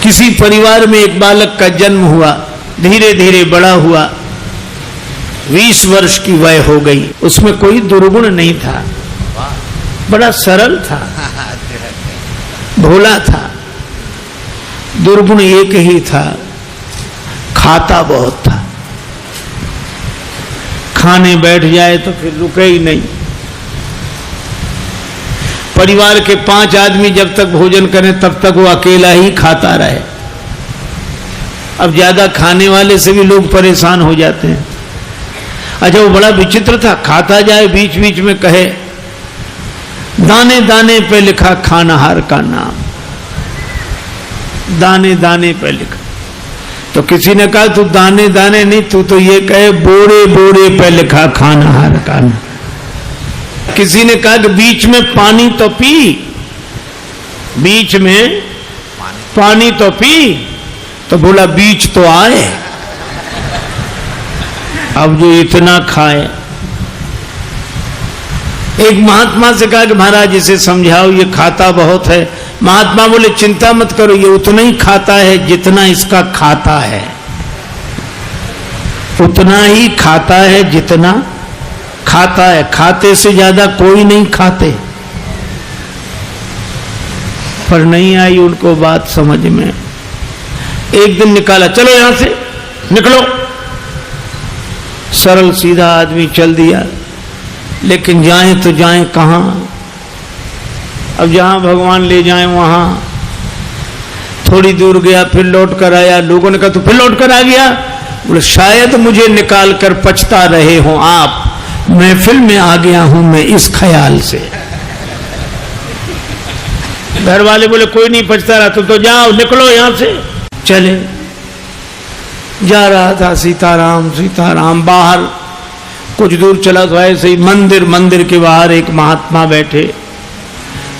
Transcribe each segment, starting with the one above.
किसी परिवार में एक बालक का जन्म हुआ, धीरे धीरे बड़ा हुआ, 20 वर्ष की वय हो गई। उसमें कोई दुर्गुण नहीं था, बड़ा सरल था, भोला था। दुर्गुण एक ही था, खाता बहुत था। खाने बैठ जाए तो फिर रुके ही नहीं। परिवार के 5 आदमी जब तक भोजन करें तब तक वो अकेला ही खाता रहे। अब ज्यादा खाने वाले से भी लोग परेशान हो जाते हैं। अच्छा, वो बड़ा विचित्र था, खाता जाए बीच बीच में कहे, दाने दाने पे लिखा खानाहार का नाम, दाने दाने पे लिखा। तो किसी ने कहा तू दाने दाने नहीं, तू तो ये कहे बोरे बोरे पे लिखा खानाहार का नाम। किसी ने कहा कि बीच में पानी तो पी, बीच में पानी तो पी, तो बोला बीच तो आए। अब जो इतना खाए। एक महात्मा से कहा कि महाराज इसे समझाओ, ये खाता बहुत है। महात्मा बोले चिंता मत करो, ये उतना ही खाता है जितना इसका खाता है, उतना ही खाता है जितना खाता है। खाते से ज्यादा कोई नहीं खाते। पर नहीं आई उनको बात समझ में। एक दिन निकाला, चलो यहां से निकलो। सरल सीधा आदमी चल दिया, लेकिन जाएं तो जाएं कहां? अब जहां भगवान ले जाएं वहां। थोड़ी दूर गया, फिर लौट कर आया। लोगों ने कहा तू फिर लौट कर आ गया? बोले शायद मुझे निकाल कर पछता रहे हो आप, महफिल में आ गया हूं मैं इस ख्याल से। घर वाले बोले कोई नहीं पछता रहा, तो जाओ निकलो यहां से। चले, जा रहा था सीताराम सीताराम। बाहर कुछ दूर चला तो ऐसे ही मंदिर के बाहर एक महात्मा बैठे,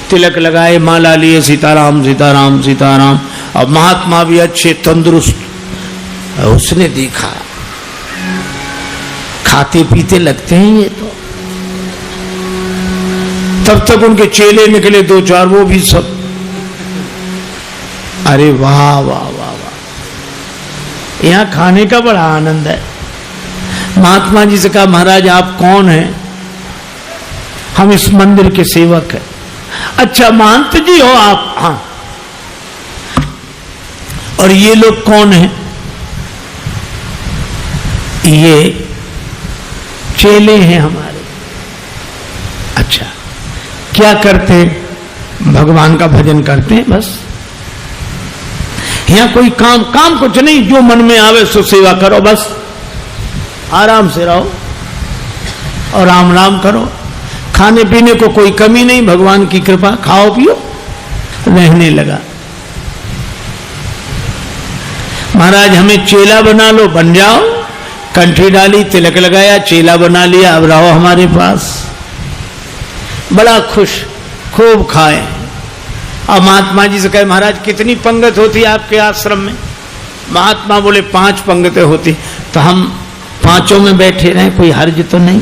तिलक लगाए, माला लिए, सीताराम सीताराम सीताराम। अब महात्मा भी अच्छे तंदुरुस्त। उसने देखा खाते पीते लगते हैं ये तो। तब तक उनके चेले निकले 2-4, वो भी सब। अरे वाह वाह वाह वाह, यहां खाने का बड़ा आनंद है। महात्मा जी से कहा महाराज आप कौन हैं? हम इस मंदिर के सेवक हैं। अच्छा महंत जी हो आप? हाँ। और ये लोग कौन हैं? ये चेले हैं हमारे। अच्छा, क्या करते हैं? भगवान का भजन करते हैं बस। यहां कोई काम कुछ नहीं, जो मन में आवे सो सेवा करो बस। आराम से रहो और राम राम करो। खाने पीने को कोई कमी नहीं, भगवान की कृपा, खाओ पियो। रहने लगा। महाराज हमें चेला बना लो, बन जाओ। कंठी डाली, तिलक लगाया, चेला बना लिया, अब रहो हमारे पास। बड़ा खुश, खूब खाए। अब महात्मा जी से कहे महाराज कितनी पंगत होती है आपके आश्रम में? महात्मा बोले 5 पंगतें होती। तो हम 5 में बैठे रहे, कोई हर्ज तो नहीं?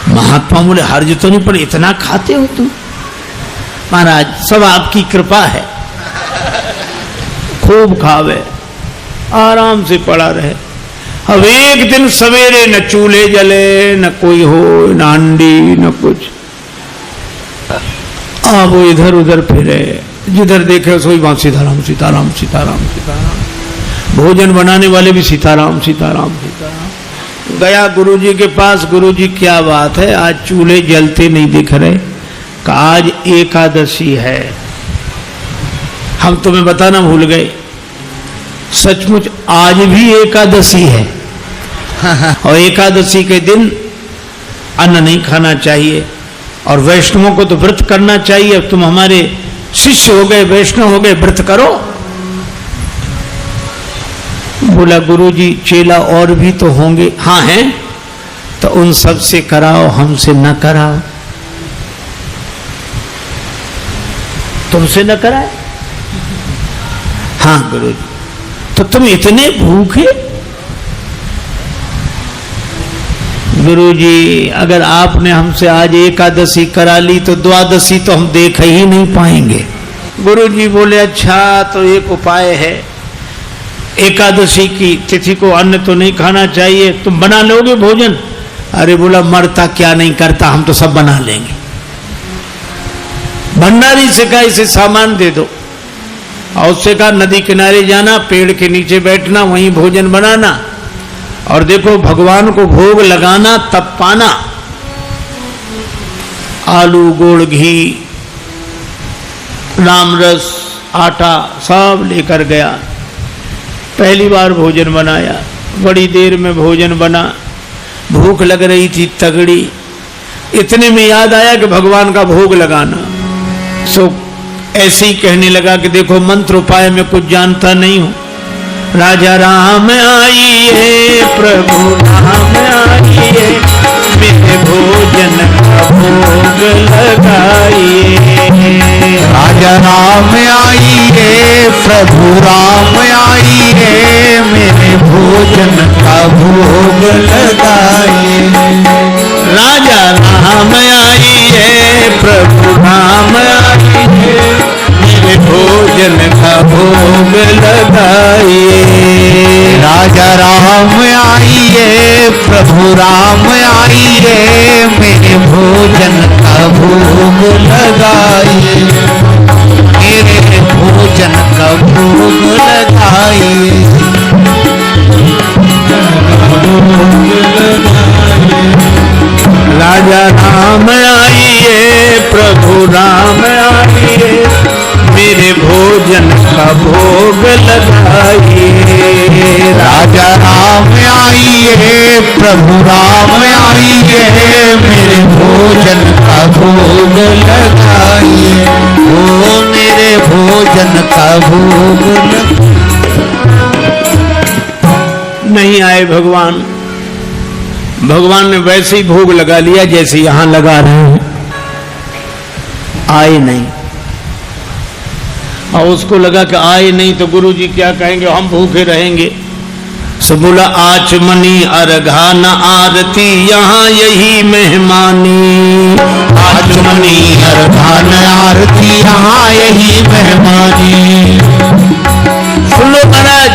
महात्मा बोले हर्ज तो नहीं, पर इतना खाते हो तुम? महाराज सब आपकी कृपा है। खूब खावे, आराम से पड़ा रहे। अब एक दिन सवेरे न चूल्हे जले, न कोई हो, न अंडी, न कुछ। अब वो इधर उधर फिरे, जिधर देखे सोई वहां सीताराम सीताराम सीताराम सीताराम। भोजन बनाने वाले भी सीताराम सीताराम सीताराम। गया गुरुजी के पास, गुरुजी क्या बात है आज चूल्हे जलते नहीं दिख रहे? कि आज एकादशी है। हम तुम्हें बताना भूल गए, सचमुच आज भी एकादशी है। और एकादशी के दिन अन्न नहीं खाना चाहिए, और वैष्णवों को तो व्रत करना चाहिए। अब तुम हमारे शिष्य हो गए, वैष्णव हो गए, व्रत करो। बोला गुरुजी चेला और भी तो होंगे? हाँ हैं। तो उन सब से कराओ, हमसे न कराओ। तुमसे न कराए? हाँ गुरुजी। तो तुम इतने भूखे? गुरुजी अगर आपने हमसे आज एकादशी करा ली तो द्वादशी तो हम देख ही नहीं पाएंगे। गुरुजी बोले अच्छा तो एक उपाय है, एकादशी की तिथि को अन्न तो नहीं खाना चाहिए, तुम बना लोगे भोजन? अरे बोला मरता क्या नहीं करता, हम तो सब बना लेंगे। भंडारी से कहा इसे सामान दे दो, और उससे कहा नदी किनारे जाना, पेड़ के नीचे बैठना, वहीं भोजन बनाना, और देखो भगवान को भोग लगाना तब पाना। आलू, गुड़, घी, रामरस, आटा सब लेकर गया। पहली बार भोजन बनाया, बड़ी देर में भोजन बना, भूख लग रही थी तगड़ी। इतने में याद आया कि भगवान का भोग लगाना। सो ऐसे ही कहने लगा कि देखो मंत्र उपाय में कुछ जानता नहीं हूं। राजा राम आइए, प्रभु राम आइए, मेरे भोजन का भोग लगाइए। राजा राम आइए, प्रभु राम आइए, मेरे भोजन का भोग लगाइए। राजा राम आइए, प्रभु राम आइए, मेरे भोजन का भोग लगाइए। राजा राम आइए, प्रभु राम आइए, मेरे भोजन का भोग लगाइए। मेरे भोजन का भोग लगाइए। राजा राम आइए, प्रभु राम आइए, मेरे भोजन का भोग लगाइए। राजा राम आइए, प्रभु राम आइए, मेरे भोजन का भोग लगाइए। ओ मेरे भोजन का भोग नहीं आए भगवान। भगवान ने वैसे ही भोग लगा लिया जैसे यहां लगा रहे हैं, आए नहीं। और उसको लगा कि आए नहीं तो गुरुजी क्या कहेंगे, हम भूखे रहेंगे। सो बोला आचमनी अर्घा न आरती, यहाँ यही मेहमानी। आचमनी अर्घा न आरती, यहाँ यही मेहमानी। सुन लो महाराज,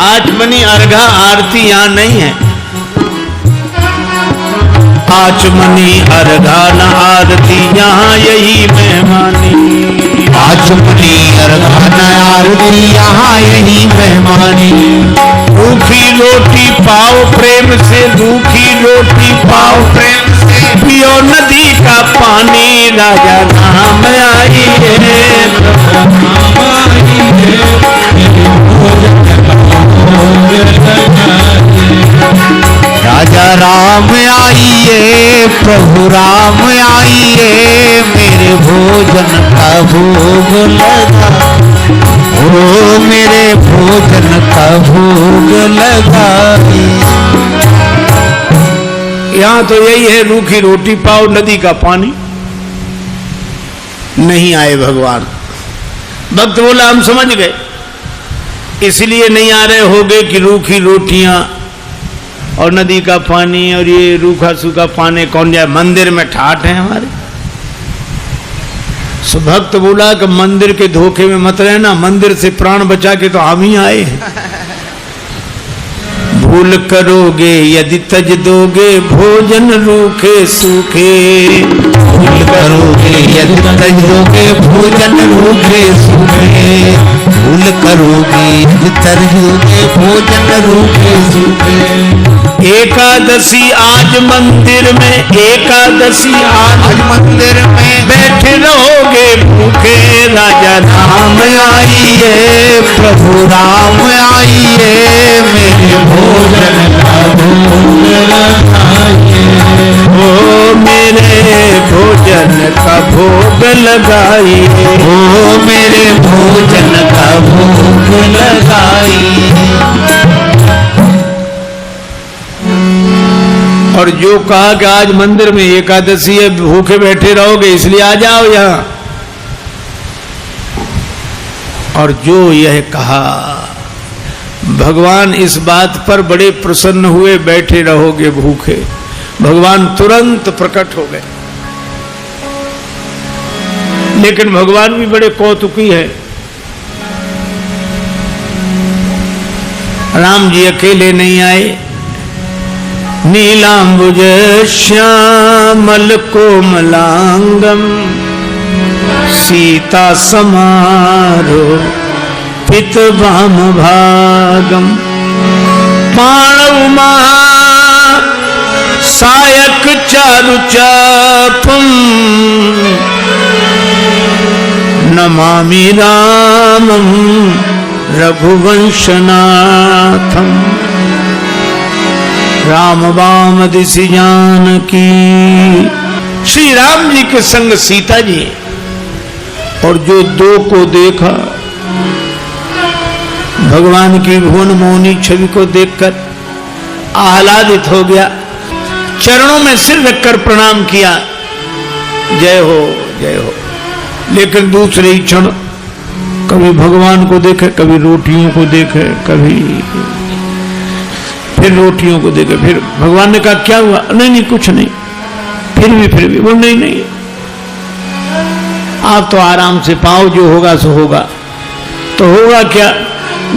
आचमनी अर्घा आरती यहाँ नहीं है। आचमनी अर्घा न आरती, यहाँ यही मेहमानी। आचमनी अर्घा न आरती, यहाँ यही मेहमानी। रूखी रोटी पाओ प्रेम से, रूखी रोटी पाओ प्रेम से, पियो नदी का पानी। राजा राम आइए, राजा राम आइए, प्रभु राम आइए, मेरे भोजन का भोग लगा। ओ मेरे भोजन का भोग लगाइए। यहाँ तो यही है, रूखी रोटी पाओ नदी का पानी। नहीं आए भगवान। भक्त बोला हम समझ गए, इसलिए नहीं आ रहे होगे कि रूखी रोटियां और नदी का पानी और ये रूखा सूखा पानी कौन जाए, मंदिर में ठाठ है हमारे। सो भक्त बोला कि मंदिर के धोखे में मत रहना, मंदिर से प्राण बचा के तो हम ही आए हैं। भूल करोगे यदि तज दोगे, भोजन रूखे सूखे। भूल करोगे यदि तज दोगे, भोजन रूखे सूखे। भूल करोगे यदि तज दोगे, भोजन रूखे सूखे। एकादशी आज मंदिर में, एकादशी आज मंदिर में बैठे रहोगे भूखे। राजा राम आइए, प्रभु राम आइए, मेरे भोजन का भोग लगाइए। ओ मेरे भोजन का भोग लगाइए। ओ मेरे भोजन का भोग लगाइए। और जो कहा कि आज मंदिर में एकादशी है, भूखे बैठे रहोगे इसलिए आ जाओ यहाँ। और जो यह कहा, भगवान इस बात पर बड़े प्रसन्न हुए, बैठे रहोगे भूखे। भगवान तुरंत प्रकट हो गए। लेकिन भगवान भी बड़े कौतुकी है। राम जी अकेले नहीं आए, नीलांबुज श्यामल कोमलांगम सीता समारो पित वाम भागम पाणव महा सायक चारु चापम नमामि रामं रघुवंशनाथम राम वाम दिशि जानकी। श्री राम जी के संग सीता जी, और जो दो को देखा, भगवान की भुवन मोहनी छवि को देखकर आह्लादित हो गया, चरणों में सिर रखकर प्रणाम किया, जय हो जय हो। लेकिन दूसरे ही क्षण कभी भगवान को देखे, कभी रोटियों को देखे, कभी फिर रोटियों को देखे। फिर भगवान ने कहा क्या हुआ? नहीं नहीं कुछ नहीं। फिर भी बोल नहीं नहीं, आप तो आराम से पाओ, जो होगा सो होगा। तो होगा क्या?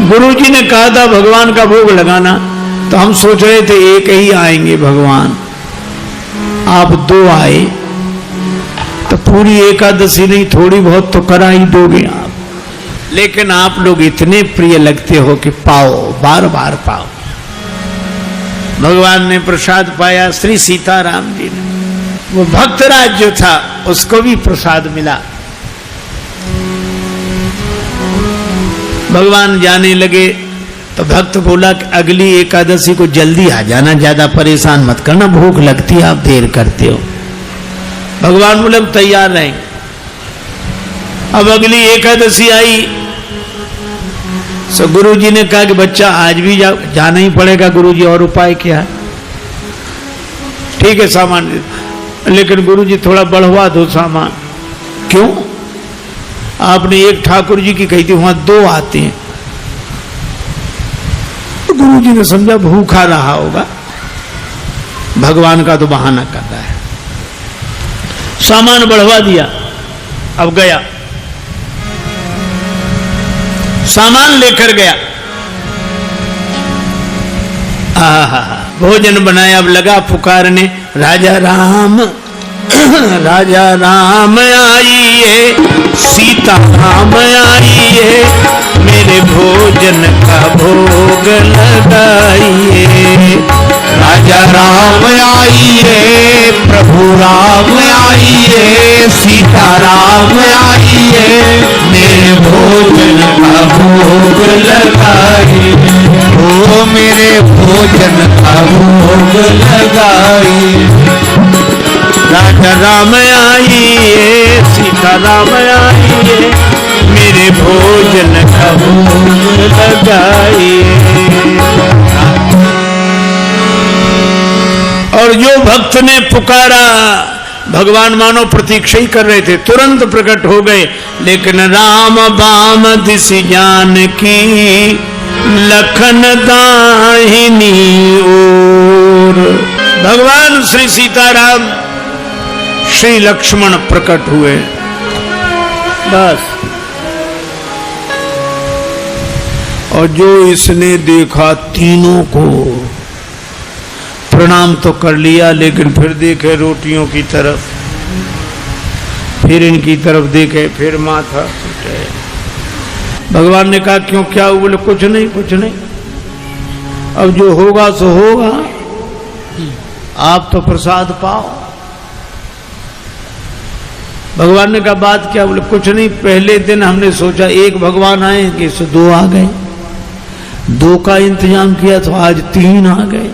गुरुजी ने कहा था भगवान का भोग लगाना, तो हम सोच रहे थे एक ही आएंगे भगवान, आप दो आए तो पूरी एकादशी नहीं, थोड़ी बहुत तो करा ही दोगे आप। लेकिन आप लोग इतने प्रिय लगते हो कि पाओ, बार बार पाओ। भगवान ने प्रसाद पाया, श्री सीताराम जी ने। वो भक्तराज जो था उसको भी प्रसाद मिला। भगवान जाने लगे तो भक्त बोला कि अगली एकादशी को जल्दी आ जाना, ज्यादा परेशान मत करना, भूख लगती है, आप देर करते हो। भगवान बोले तैयार रहेंगे। अब अगली एकादशी आई, सो गुरुजी ने कहा कि बच्चा आज भी जाना ही पड़ेगा गुरुजी, और उपाय क्या है? ठीक है सामान, लेकिन गुरुजी थोड़ा बढ़वा दो सामान। क्यों? आपने एक ठाकुर जी की कही थी, वहां दो आते हैं। तो गुरुजी ने समझा भूखा रहा होगा, भगवान का तो बहाना कर रहा है। सामान बढ़वा दिया, अब गया, सामान लेकर गया, भोजन बनाया। अब लगा पुकारने, राजा राम राजा राम आइए, सीता राम आइए, मेरे भोजन का भोग लगाइए। राजा राम आइए, प्रभु राम आइए, सीता राम आइए, मेरे भोजन का भोग लगाइए। ओ मेरे भोजन का भोग लगाइए। राजा राम आइए, सीता राम आइए, मेरे भोजन का भोग लगाइए। और जो भक्त ने पुकारा, भगवान मानो प्रतीक्षा ही कर रहे थे, तुरंत प्रकट हो गए। लेकिन राम बाम दिशि जानकी, लखन दाहिनी ओर। भगवान श्री सीताराम श्री लक्ष्मण प्रकट हुए। बस, और जो इसने देखा तीनों को प्रणाम तो कर लिया, लेकिन फिर देखे रोटियों की तरफ, फिर इनकी तरफ देखे, फिर माथा उठे। भगवान ने कहा क्यों, क्या हुआ? बोले कुछ नहीं कुछ नहीं, अब जो होगा सो होगा, आप तो प्रसाद पाओ। भगवान ने कहा बात क्या? बोले कुछ नहीं, पहले दिन हमने सोचा एक भगवान आएंगे, सो दो आ गए, दो का इंतजाम किया तो आज तीन आ गए।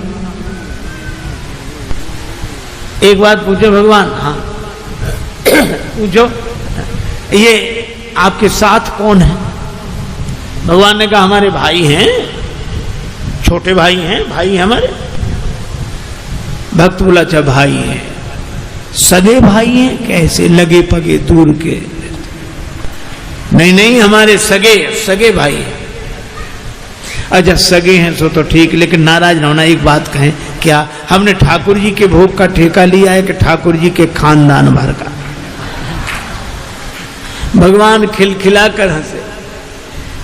एक बात पूछो भगवान? हाँ पूछो, ये आपके साथ कौन है? भगवान ने कहा हमारे भाई हैं, छोटे भाई हैं, भाई हैं हमारे। भक्त बोला अच्छा भाई हैं, सगे भाई हैं? कैसे? लगे पगे दूर के? नहीं नहीं, हमारे सगे सगे भाई हैं। अच्छा सगे हैं सो तो ठीक, लेकिन नाराज ना होना, एक बात कहें, क्या हमने ठाकुर जी के भोग का ठेका लिया है कि ठाकुर जी के खानदान भर का? भगवान खिलखिलाकर हंसे,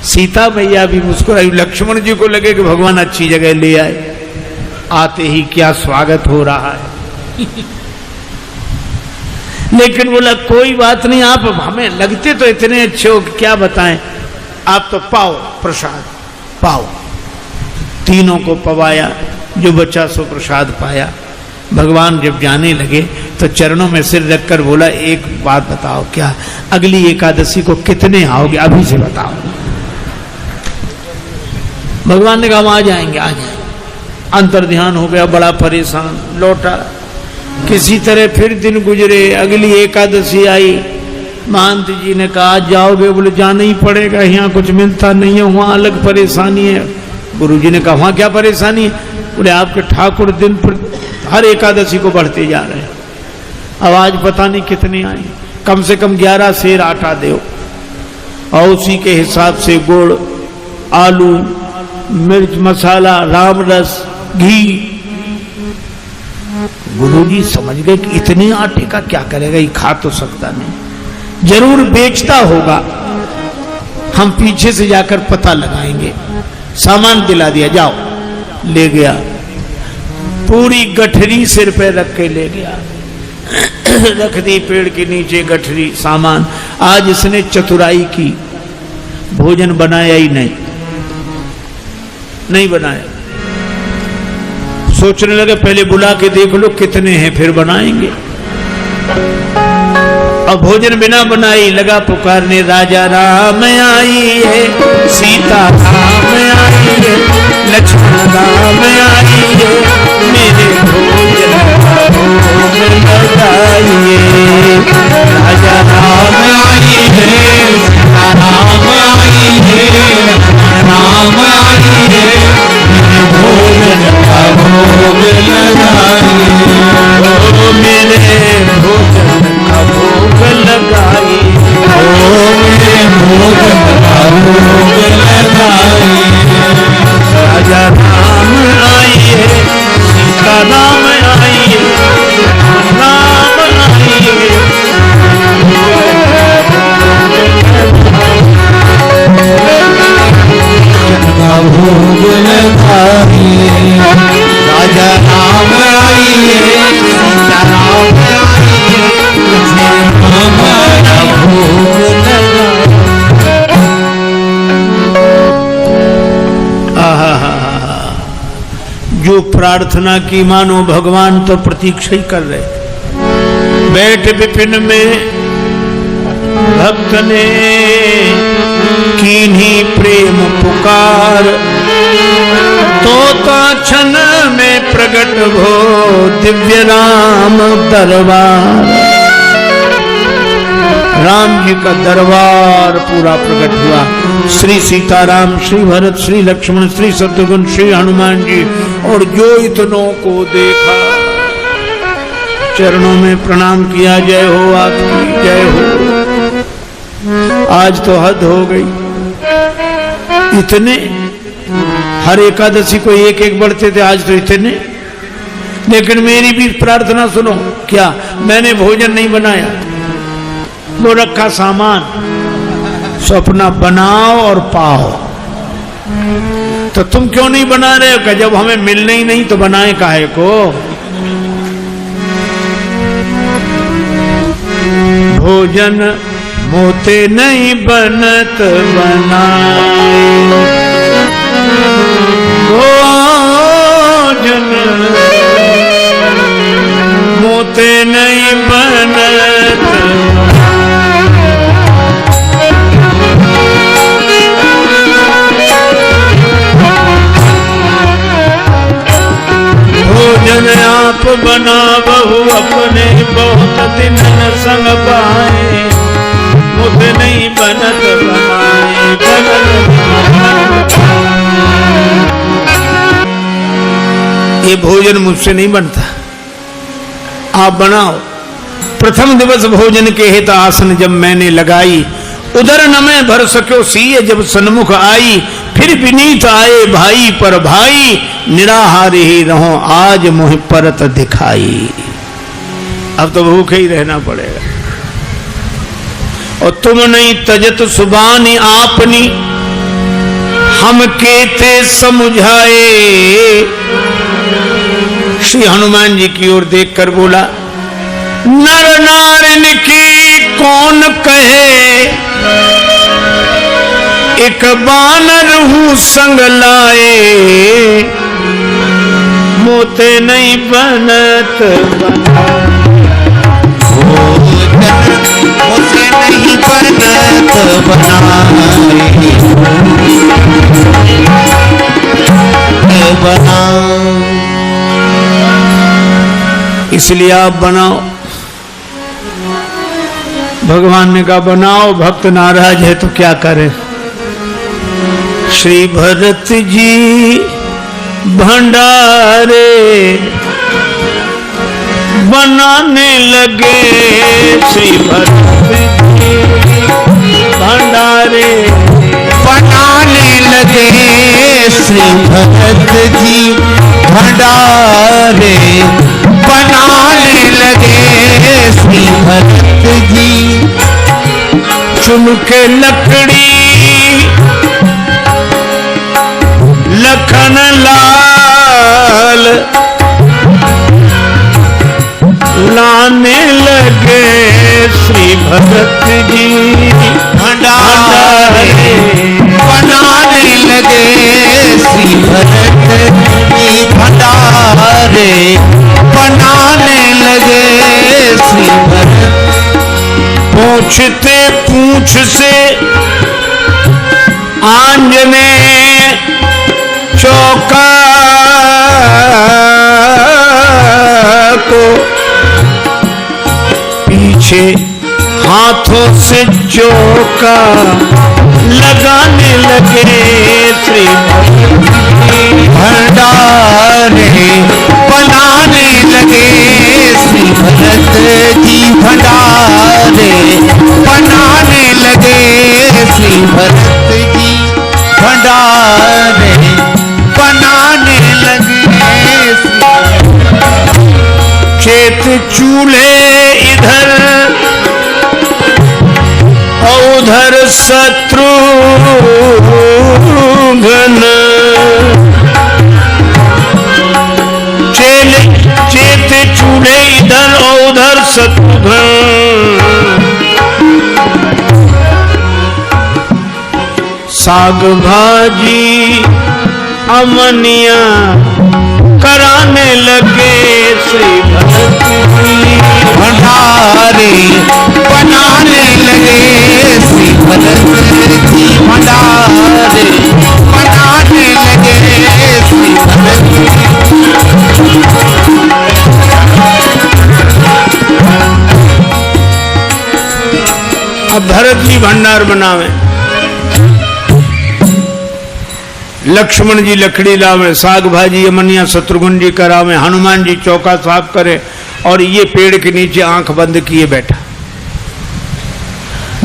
सीता मैया भी मुस्कुराई। लक्ष्मण जी को लगे कि भगवान अच्छी जगह ले आए, आते ही क्या स्वागत हो रहा है। लेकिन बोला कोई बात नहीं, आप हमें लगते तो इतने अच्छे हो कि क्या बताएं, आप तो पाओ प्रसाद पाओ। तीनों को पवाया, जो बचा सो प्रसाद पाया। भगवान जब जाने लगे तो चरणों में सिर रखकर बोला, एक बात बताओ, क्या अगली एकादशी को कितने आओगे, अभी से बताओ। भगवान ने कहा हम आ जाएंगे, आ जाएंगे। अंतर ध्यान हो गया, बड़ा परेशान, लौटा। किसी तरह फिर दिन गुजरे, अगली एकादशी आई। महंत जी ने कहा आज जाओगे, बोले जाना ही पड़ेगा, यहाँ कुछ मिलता नहीं है, वहाँ अलग परेशानी है। गुरु जी ने कहा वहाँ क्या परेशानी है, बोले आपके ठाकुर दिन पर हर एकादशी को बढ़ते जा रहे हैं, अब आज पता नहीं कितने आए, कम से कम 11 सेर आटा दो, और उसी के हिसाब से गुड़, आलू, मिर्च मसाला, राम रस, घी। गुरुजी समझ गए कि इतने आटे का क्या करेगा, ये खा तो सकता नहीं, जरूर बेचता होगा, हम पीछे से जाकर पता लगाएंगे। सामान दिला दिया, जाओ। ले गया, पूरी गठरी सिर पे रख के ले गया, रख दी पेड़ के नीचे गठरी, सामान। आज इसने चतुराई की, भोजन बनाया ही नहीं बनाया। सोचने लगे पहले बुला के देख लो कितने हैं, फिर बनाएंगे। अब भोजन बिना बनाई लगा पुकारने, राजा राम आई है, सीता राम आई है, लक्ष्मण राम आई है, मेरे भोजन का भोग लगाइए। राजा राम आई है, सीता राम आई है, राम आई है, मेरे भोजन का भोग लगाइए। ओ मेरे भोजन का भोग लगाई, ओ मेरे भोजन का भोग लगाई। राजा राम आई है, सीता राम आई है, राम आई है, का भोग लगाई। राजा राम आई है, सीता राम आई है, हमारा भोग लगाई। जो प्रार्थना की मानो भगवान तो प्रतीक्षा ही कर रहे। बैठ विपिन में भक्त ने कीन्ही प्रेम पुकार, तोता क्षण में प्रकट हो दिव्य राम दरबार। राम जी का दरबार पूरा प्रकट हुआ। श्री सीताराम, श्री भरत, श्री लक्ष्मण, श्री शत्रुघ्न, श्री हनुमान जी, और जो इतनों को देखा चरणों में प्रणाम किया, जय हो आपकी, जय हो। आज तो हद हो गई, इतने हर एकादशी को एक एक बढ़ते थे, आज तो इतने। लेकिन मेरी भी प्रार्थना सुनो, क्या मैंने भोजन नहीं बनाया, वो रखा सामान, सो अपना बनाओ और पाओ। तो तुम क्यों नहीं बना रहे हो, कि जब हमें मिलने ही नहीं तो बनाए काहे को। भोजन मोते नहीं बनत बनाए, भोजन मोते नहीं बनत। भोजन आप बना बहु अपने, बहुत दिन न संग पाए, मुझे नहीं बनत बनाए, बनत। ये भोजन मुझसे नहीं बनता, आप बनाओ। प्रथम दिवस भोजन के हित आसन जब मैंने लगाई, उधर न मैं भर सको सीए जब सन्मुख आई। फिर विनीत आए भाई पर भाई, निराहार ही रहो आज मुझ परत दिखाई। अब तो भूखे ही रहना पड़ेगा। और तुम नहीं तजत सुबानी आपनी, हम केते समझाए। श्री हनुमान जी की ओर देखकर बोला, नर नारिन की कौन कहे, एक बानर हूं संग लाए। मोते नहीं बनत मुझे नहीं बनत बनाए। इसलिए आप बनाओ। भगवान ने कहा बनाओ, भक्त नाराज है तो क्या करें। श्री भरत जी भंडारे बनाने लगे, श्री भरत जी भंडारे बनाने लगे, श्री भरत जी भंडारे बनाने लगे, श्री भरत जी। चुन के लकड़ी लखन लाल लाने लगे, श्री भरत जी भंडारे बनाने लगे, श्री भरत जी भंडारे बनाने लगे, श्री भरत। पूछते पूछ से आंजने चौका को पीछे हाथों से चौका लगाने लगे, श्री भंडारे बनाने लगे, श्री भरत जी भंडारे बनाने लगे, श्री भरत जी भंडारे बनाने लगे। खेत चूल्हे इधर और उधर शत्रुघ्न, चेत चूल्हे इधर और उधर शत्रुघ्न। साग भाजी अमनिया कराने लगे, श्री भरत जी भंडारे बनाने लगे, श्री भरत जी भंडारे बनाने लगे, श्री भरत जी। अब भरत जी भंडार बनावे, लक्ष्मण जी लकड़ी लावे, साग भाजी अमनिया शत्रुघ्न जी करावे, हनुमान जी चौका साफ करे, और ये पेड़ के नीचे आंख बंद किए बैठा।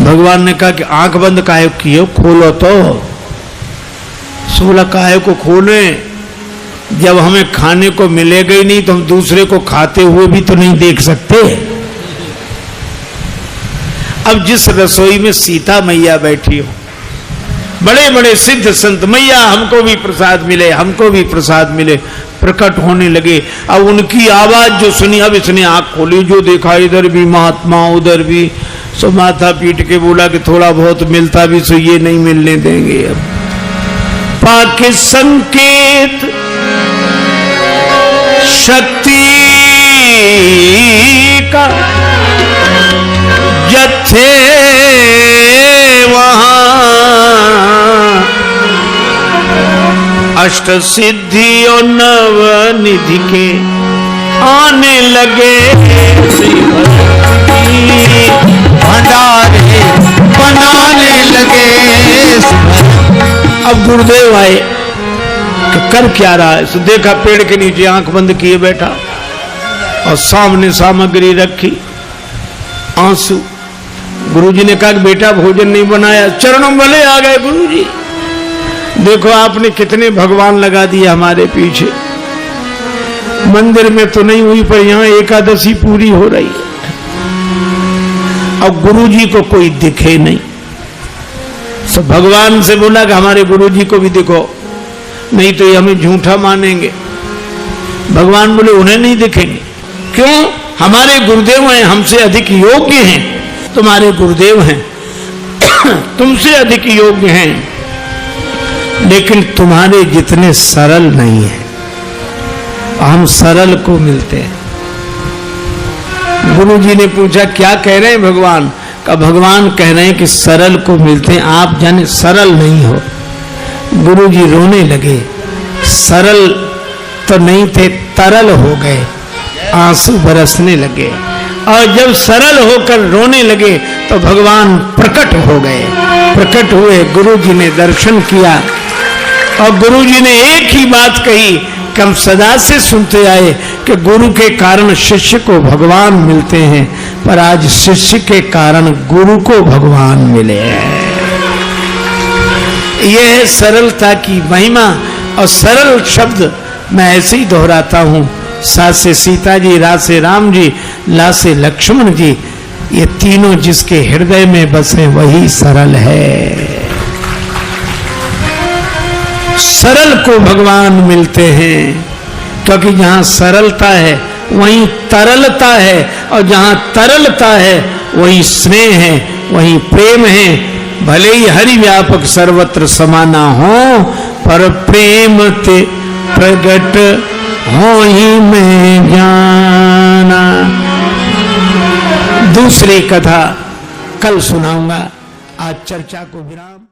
भगवान ने कहा कि आंख बंद काहे किए, खोलो तो। 16 काहे को खोले, जब हमें खाने को मिलेगा ही नहीं तो हम दूसरे को खाते हुए भी तो नहीं देख सकते। अब जिस रसोई में सीता मैया बैठी हो, बड़े बड़े सिद्ध संत, मैया हमको भी प्रसाद मिले, हमको भी प्रसाद मिले, प्रकट होने लगे। अब उनकी आवाज जो सुनी, अब इसने आंख खोली, जो देखा इधर भी महात्मा उधर भी, सो माथा पीट के बोला कि थोड़ा बहुत मिलता भी सो ये नहीं मिलने देंगे। अब पाके संकेत शक्ति का जत्थे वहां अष्ट सिद्धि और नव निधि के आने लगे, श्री भंडारे बनाने लगे। अब गुरुदेव आए कि कर क्या रहा है, सो देखा पेड़ के नीचे आंख बंद किए बैठा और सामने सामग्री रखी, आंसू। गुरुजी ने कहा कि बेटा भोजन नहीं बनाया, चरणों वाले आ गए गुरुजी, देखो आपने कितने भगवान लगा दिए हमारे पीछे, मंदिर में तो नहीं हुई पर यहाँ एकादशी पूरी हो रही है। और गुरुजी को कोई दिखे नहीं। तो भगवान से बोला कि हमारे गुरुजी को भी दिखो, नहीं तो ये हमें झूठा मानेंगे। भगवान बोले उन्हें नहीं दिखेंगे। क्यों? हमारे गुरुदेव हैं, हमसे अधिक योग्य हैं। तुम्हारे गुरुदेव हैं, तुमसे अधिक योग्य हैं, लेकिन तुम्हारे जितने सरल नहीं है। हम सरल को मिलते हैं। गुरुजी ने पूछा क्या कह रहे हैं भगवान? का भगवान कह रहे हैं कि सरल को मिलते हैं, आप जाने सरल नहीं हो। गुरुजी रोने लगे। सरल तो नहीं थे, तरल हो गए, आंसू बरसने लगे। और जब सरल होकर रोने लगे तो भगवान प्रकट हो गए। प्रकट हुए, गुरुजी ने दर्शन किया और गुरुजी ने एक ही बात कही कि हम सदा से सुनते आए कि गुरु के कारण शिष्य को भगवान मिलते हैं, पर आज शिष्य के कारण गुरु को भगवान मिले हैं। यह है सरलता की महिमा। और सरल शब्द मैं ऐसे ही दोहराता हूं। सा से सीता जी, रा से राम जी, ला से लक्ष्मण जी, ये तीनों जिसके हृदय में बसे वही सरल है। सरल को भगवान मिलते हैं, क्योंकि जहां सरलता है वहीं तरलता है, और जहां तरलता है वहीं स्नेह है, वहीं प्रेम है। भले ही हरि व्यापक सर्वत्र समाना हो, पर प्रेम ते प्रगट हो ही मैं जाना। दूसरी कथा कल सुनाऊंगा। आज चर्चा को विराम।